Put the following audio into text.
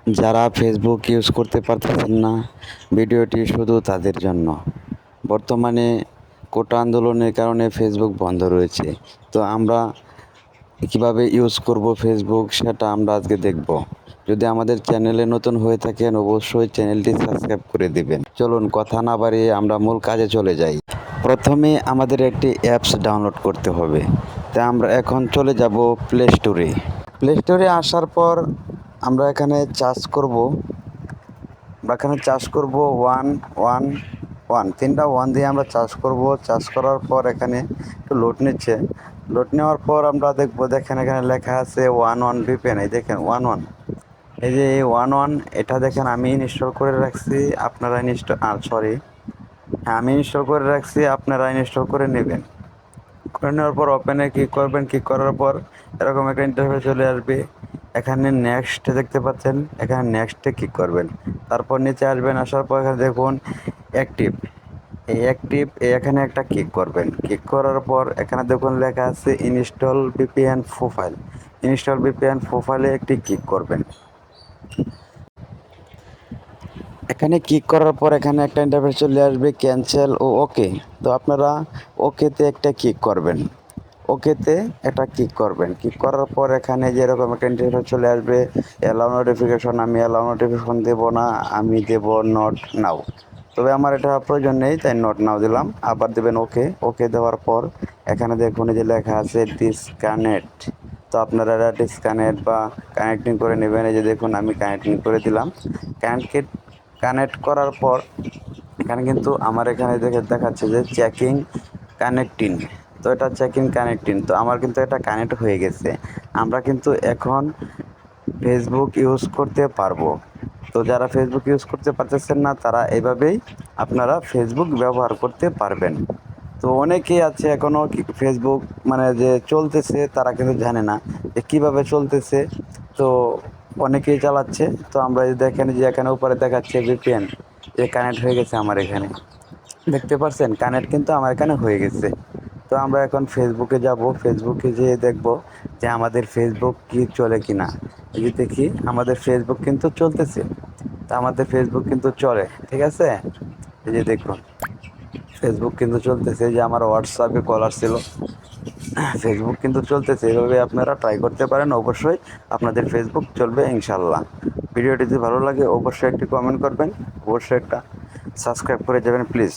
যারা Facebook use করতে পারতেছেন না, ভিডিওটি শুধু তাদের জন্য। বর্তমানে কোটা আন্দোলনের কারণে ফেসবুক বন্ধ রয়েছে। তো আমরা কীভাবে ইউজ করব ফেসবুক সেটা আমরা আজকে দেখব। যদি আমাদের চ্যানেলে নতুন হয়ে থাকেন অবশ্যই চ্যানেলটি সাবস্ক্রাইব করে দিবেন। চলুন কথা না বাড়িয়ে আমরা মূল কাজে চলে যাই। প্রথমে আমাদের একটি অ্যাপস ডাউনলোড করতে হবে। তাই আমরা এখন চলে যাব প্লে স্টোরে। প্লে স্টোরে আসার পর আমরা এখানে চার্জ করব 111 তিনটা 1 দিয়ে আমরা চার্জ করব। চার্জ করার পর এখানে একটু লোড নিচ্ছে। লোড নেওয়ার পর আমরা দেখেন এখানে লেখা আছে 11 VPN। এই দেখেন 11, এই যে 11 এটা দেখেন আমি ইনস্টল করে রাখছি। আমি ইনস্টল করে রাখছি, আপনারা ইনস্টল করে নেবেন। করে নেওয়ার পর ওপেনে ক্লিক করবেন। ক্লিক করার পর এরকম একটা ইন্টারফেস চলে আসবে। এখানে নেক্সট দেখতে পাচ্ছেন, এখানে নেক্সটে ক্লিক করবেন। তারপর নিচে আসবেন, আসার পর এখানে দেখুন অ্যাক্টিভ, এখানে একটা ক্লিক করবেন। ক্লিক করার পর এখানে দেখুন লেখা আছে install VPN profile. Install VPN প্রোফাইলে একটি ক্লিক করবেন। এখানে ক্লিক করার পর এখানে একটা ইন্টারফেস চলে আসবে ক্যান্সেল ও ওকে। তো আপনারা ওকেতে একটা ক্লিক করবেন। ক্লিক করার পর এখানে যেরকম একটা ইন্টারফেস চলে আসবে অ্যালাউ নোটিফিকেশন। আমি অ্যালাউ নোটিফিকেশন দেব না, আমি দেব নট নাও। তবে আমার এটা প্রয়োজন নেই, তাই নট নাও দিলাম। আবার দেবেন ওকে দেওয়ার পর এখানে দেখুন যে লেখা আছে ডিসকানেক্ট। তো আপনারা এটা ডিসকানেক্ট বা কানেক্টিং করে নেবেন। এই যে দেখুন আমি কানেক্টিং করে দিলাম। কানেক্ট করার পর এখানে কিন্তু আমার এখানে দেখাচ্ছে যে চেকিং কানেক্টিং। তো এটা কানেক্টিং, তো আমার কিন্তু এটা কানেক্ট হয়ে গেছে। আমরা কিন্তু এখন ফেসবুক ইউজ করতে পারবো। তো যারা ফেসবুক ইউজ করতে পারতেছেন না তারা এভাবেই আপনারা ফেসবুক ব্যবহার করতে পারবেন। তো অনেকেই আছে এখনও ফেসবুক মানে যে চলতেছে তারা কিন্তু জানে না যে কীভাবে চলতেছে। তো অনেকেই চালাচ্ছে। তো আমরা দেখেন যে এখানে উপরে দেখাচ্ছে ভিপিএন যে কানেক্ট হয়ে গেছে আমার এখানে, দেখতে পাচ্ছেন কানেক্ট কিন্তু আমার এখানে হয়ে গেছে। তো আমরা এখন ফেসবুকে যাব। ফেসবুকে যেয়ে দেখব যে আমাদের ফেসবুক কি চলে কি না। এই যে দেখি আমাদের ফেসবুক কিন্তু চলতেছে। তা আমাদের ফেসবুক কিন্তু চলে, ঠিক আছে। এই যে দেখুন ফেসবুক কিন্তু চলতেছে। যে আমার হোয়াটসঅ্যাপে কল আসছিল, ফেসবুক কিন্তু চলতেছে। এভাবে আপনারা ট্রাই করতে পারেন, অবশ্যই আপনাদের ফেসবুক চলবে ইনশাল্লাহ। ভিডিওটি যদি ভালো লাগে অবশ্যই একটি কমেন্ট করবেন, অবশ্যই একটা সাবস্ক্রাইব করে যাবেন প্লিজ।